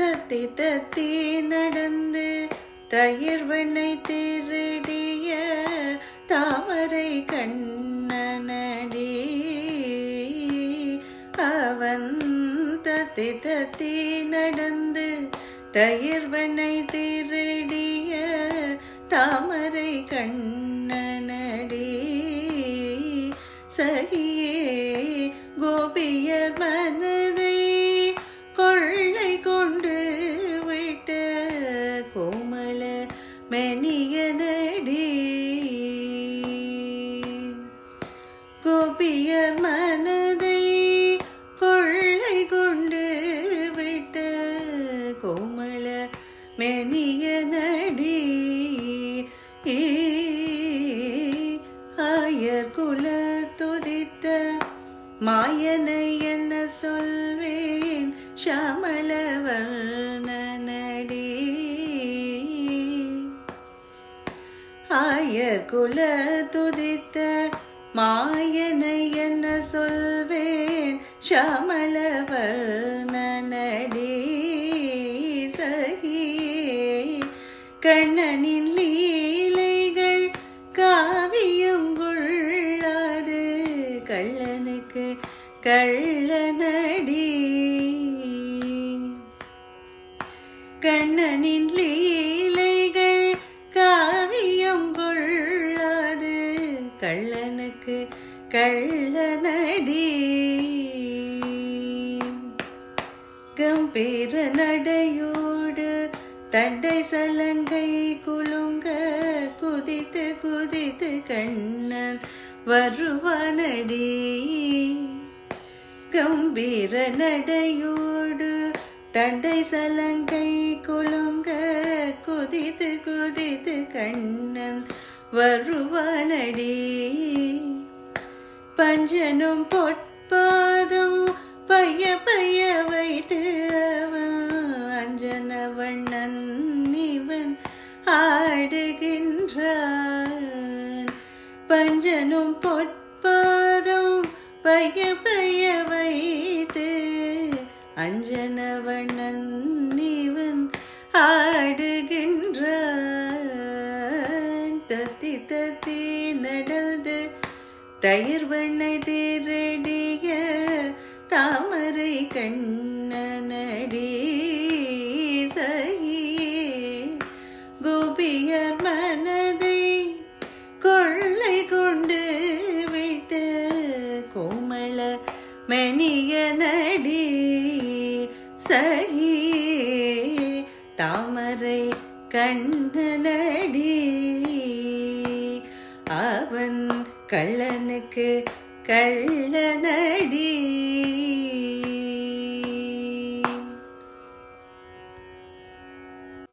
தத்தி தத்தி நடந்து தயிர் வெண்ணை திருடிய தாமரை கண்ணனடி. அவன் தத்தி தத்தி நடந்து தயிர் வெண்ணை திருடிய தாமரை கண்ணனடி. சகியே கோபியர் மனதை கொள்ளை கொண்டு விட்ட கோமள மெனியனடி. கோபியர் மனதை கொள்ளை கொண்டு விட்ட கோமள மெனியனடி. ஆயர் குல துதித்த மாயனை என்ன சொல்வேன் ஷமள வர்ணனடி. ஆயர் குல துதித்த மாயனை என்ன சொல்வேன் ஷமள வர்ணனடி. சகியே கண்ணனின் லீலைகள் காவியம் கொள்ளாது கள்ளனுக்கு கள்ளனடி. கண்ணனின் லீலைகள் காவியம் கொள்ளாது கள்ளனுக்கு கள்ளனடி. கம்பீர நடையோடு தண்டை சலங்கை குலுங்க குதித்து குதித்து கண்ணன் வருவனடி. கம்பீர நடையோடு தண்டை சலங்கை குலுங்க குதித்து குதித்து கண்ணன் வருவனடி. பஞ்சனும் பொற்பாதம் பைய பைய வைத்து அவன் அஞ்சன வண்ணன் இவன் ஆடுகின்றான். பஞ்சனும் பொற்பாதம் பைய பைய வைத்து அஞ்சன வண்ணன் இவன் ஆடுகின்றான். தத்தி தத்தி நடந்து தயிர் வெண்ணை திருடிய தாமரை கண்ணனடி. சகியே கோபியர் மனதை கொள்ளை கொண்டு விட்ட கோமள மெனியனடி. சகியே தாமரை கண்ணனடி. அவன் கள்ளனுக்கு கள்ளனடி.